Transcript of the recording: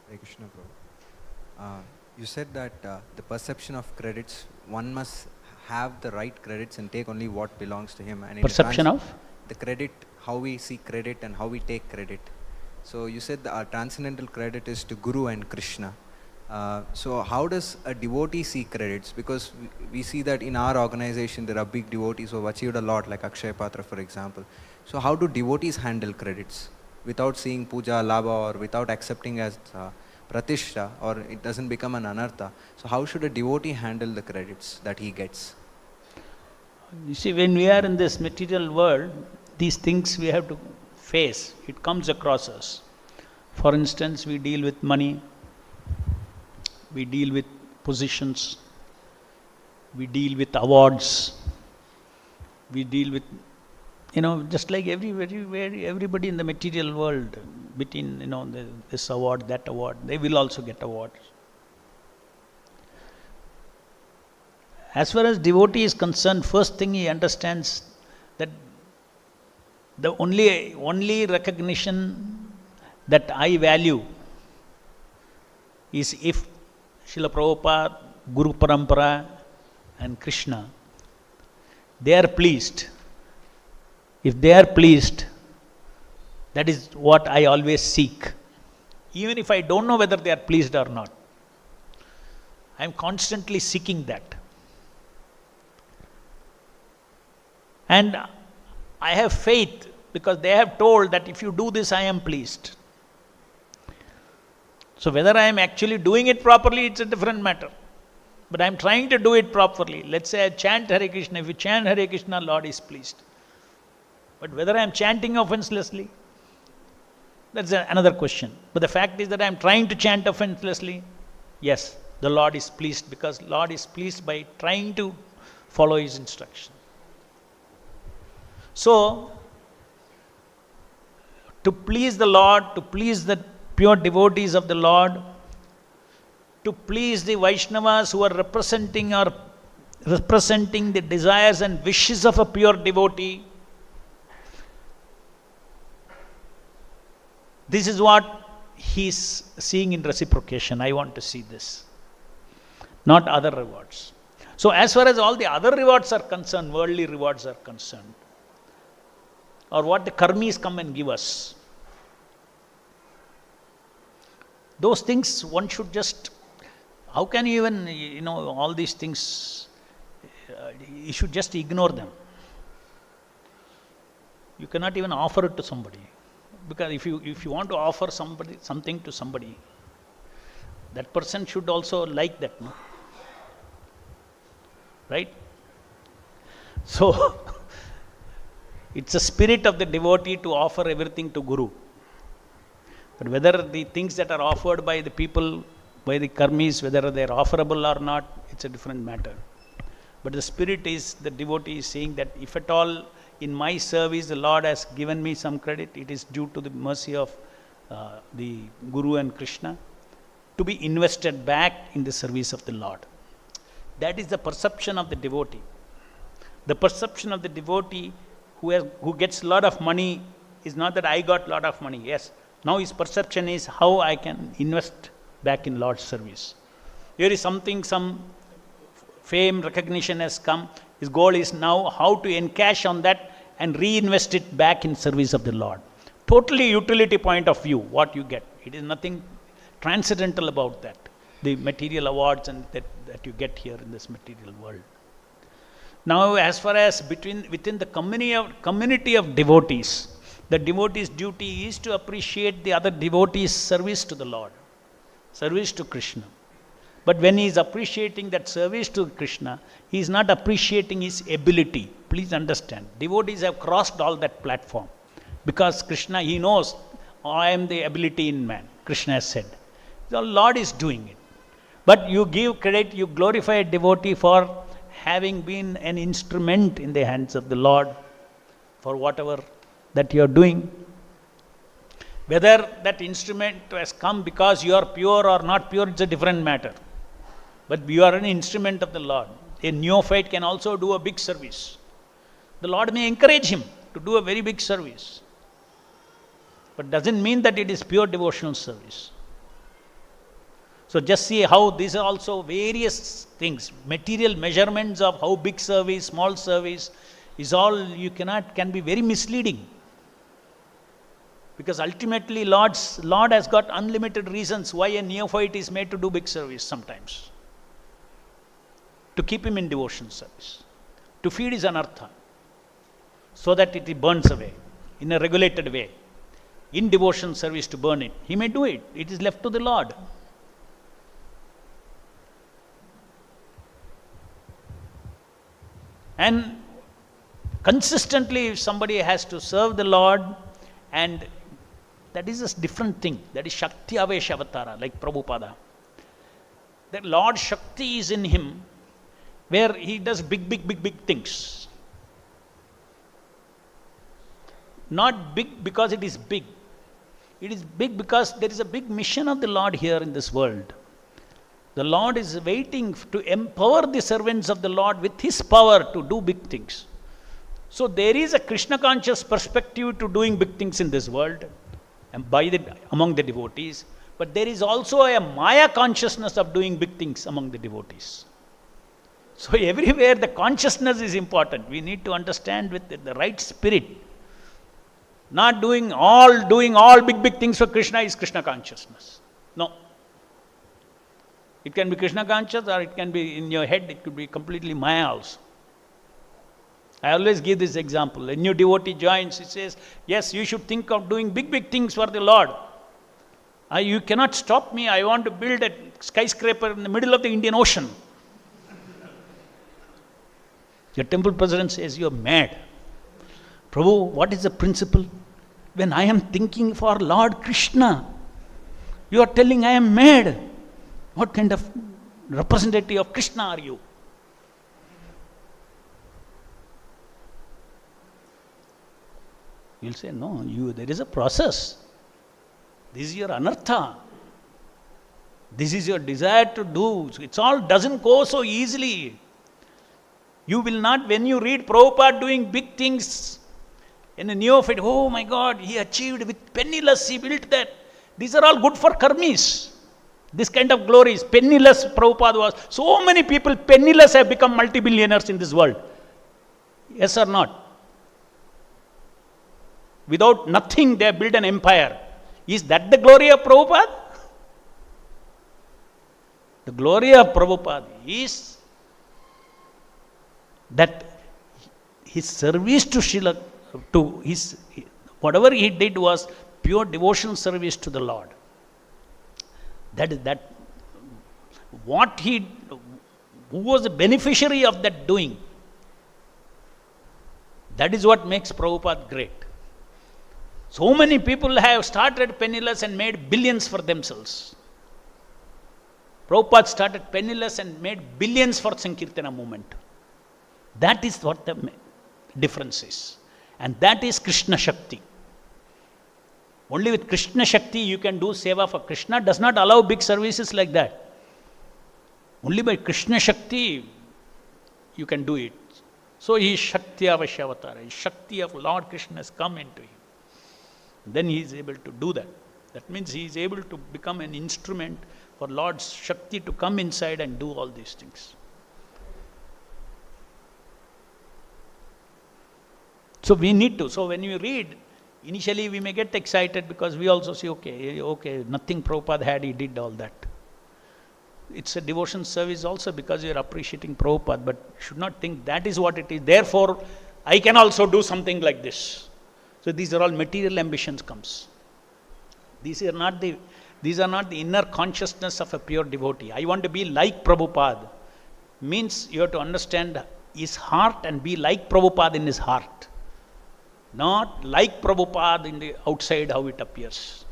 Hare Krishna, Prabhu. You said that the perception of credits, one must have the right credits and take only what belongs to him. And Perception of? The credit, how we see credit and how we take credit. So you said our transcendental credit is to Guru and Krishna. So how does a devotee see credits? Because we see that in our organization there are big devotees who have achieved a lot, like Akshay Patra, for example. So how do devotees handle credits without seeing puja, labha, or without accepting as pratishta, or it doesn't become an anartha? So how should a devotee handle the credits that he gets? You see, when we are in this material world, these things we have to face. It comes across us. For instance, we deal with money, we deal with positions, we deal with awards, we deal with, just like everybody in the material world, between, this award, that award, they will also get awards. As far as devotee is concerned, first thing he understands that the only recognition that I value is if Srila Prabhupada, Guru Parampara and Krishna, they are pleased. If they are pleased, that is what I always seek. Even if I don't know whether they are pleased or not, I am constantly seeking that. And I have faith because they have told that if you do this, I am pleased. So whether I am actually doing it properly, it's a different matter. But I am trying to do it properly. Let's say I chant Hare Krishna. If you chant Hare Krishna, Lord is pleased. But whether I am chanting offenselessly, that's another question. But the fact is that I am trying to chant offenselessly. Yes, the Lord is pleased because Lord is pleased by trying to follow His instruction. So, to please the Lord, to please the pure devotees of the Lord, to please the Vaishnavas who are representing the desires and wishes of a pure devotee, this is what he is seeing in reciprocation. I want to see this, not other rewards. So as far as all the other rewards are concerned, worldly rewards are concerned, or what the karmis come and give us, those things one should just, how can you even, all these things, you should just ignore them. You cannot even offer it to somebody. Because if you want to offer something to somebody, that person should also like that, no? Right? So, it's a spirit of the devotee to offer everything to Guru. But whether the things that are offered by the people, by the karmis, whether they are offerable or not, it's a different matter. But the spirit is, the devotee is saying that if at all in my service the Lord has given me some credit, it is due to the mercy of the Guru and Krishna to be invested back in the service of the Lord. That is the perception of the devotee. The perception of the devotee who gets a lot of money is not that I got a lot of money. Yes, now his perception is how I can invest back in Lord's service. Here is something, some fame, recognition has come. His goal is now how to encash on that and reinvest it back in service of the Lord. Totally utility point of view, what you get. It is nothing transcendental about that. The material awards and that you get here in this material world. Now, as far as within the community of devotees, the devotee's duty is to appreciate the other devotees' service to the Lord, service to Krishna. But when he is appreciating that service to Krishna, he is not appreciating his ability. Please understand, devotees have crossed all that platform. Because Krishna, he knows, I am the ability in man, Krishna has said. The Lord is doing it. But you give credit, you glorify a devotee for having been an instrument in the hands of the Lord for whatever that you are doing. Whether that instrument has come because you are pure or not pure, it's a different matter. But you are an instrument of the Lord. A neophyte can also do a big service. The Lord may encourage him to do a very big service. But doesn't mean that it is pure devotional service. So just see how these are also various things, material measurements of how big service, small service is all can be very misleading. Because ultimately Lord has got unlimited reasons why a neophyte is made to do big service sometimes. To keep him in devotion service. To feed his anartha. So that it burns away in a regulated way. In devotion service to burn it. He may do it. It is left to the Lord. And consistently if somebody has to serve the Lord, and that is a different thing. That is Shakti Avesha Avatara, like Prabhupada. That Lord Shakti is in him, where he does big things. Not big because it is big. It is big because there is a big mission of the Lord here in this world. The Lord is waiting to empower the servants of the Lord with his power to do big things. So there is a Krishna conscious perspective to doing big things in this world and among the devotees, but there is also a Maya consciousness of doing big things among the devotees. So everywhere the consciousness is important. We need to understand with the right spirit. Not doing all big things for Krishna is Krishna consciousness. No. It can be Krishna conscious, or it can be in your head, it could be completely Maya also. I always give this example. A new devotee joins, he says, yes, you should think of doing big things for the Lord. You cannot stop me. I want to build a skyscraper in the middle of the Indian Ocean. Your temple president says, you are mad. Prabhu, what is the principle? When I am thinking for Lord Krishna, you are telling I am mad. What kind of representative of Krishna are you? You'll say, no, there is a process. This is your anartha. This is your desire to do. It all doesn't go so easily. You will not, when you read Prabhupada doing big things in a neophyte, oh my God, he achieved with penniless, he built that. These are all good for karmis. This kind of glories, penniless Prabhupada was. So many people penniless have become multi-billionaires in this world. Yes or not? Without nothing, they have built an empire. Is that the glory of Prabhupada? The glory of Prabhupada is that his service to Srila, whatever he did was pure devotional service to the Lord. Who was the beneficiary of that doing? That is what makes Prabhupada great. So many people have started penniless and made billions for themselves. Prabhupada started penniless and made billions for Sankirtana movement. That is what the difference is. And that is Krishna Shakti. Only with Krishna Shakti you can do seva for Krishna. Does not allow big services like that. Only by Krishna Shakti you can do it. So he is Shakti Avashavatara. His Shakti of Lord Krishna has come into him. Then he is able to do that. That means he is able to become an instrument for Lord's Shakti to come inside and do all these things. So we need to. So when you read, initially we may get excited because we also say, okay, nothing Prabhupada had, he did all that. It's a devotion service also because you are appreciating Prabhupada, but you should not think that is what it is. Therefore, I can also do something like this. So these are all material ambitions comes. These are not the inner consciousness of a pure devotee. I want to be like Prabhupada. Means you have to understand his heart and be like Prabhupada in his heart. Not like Prabhupada in the outside how it appears.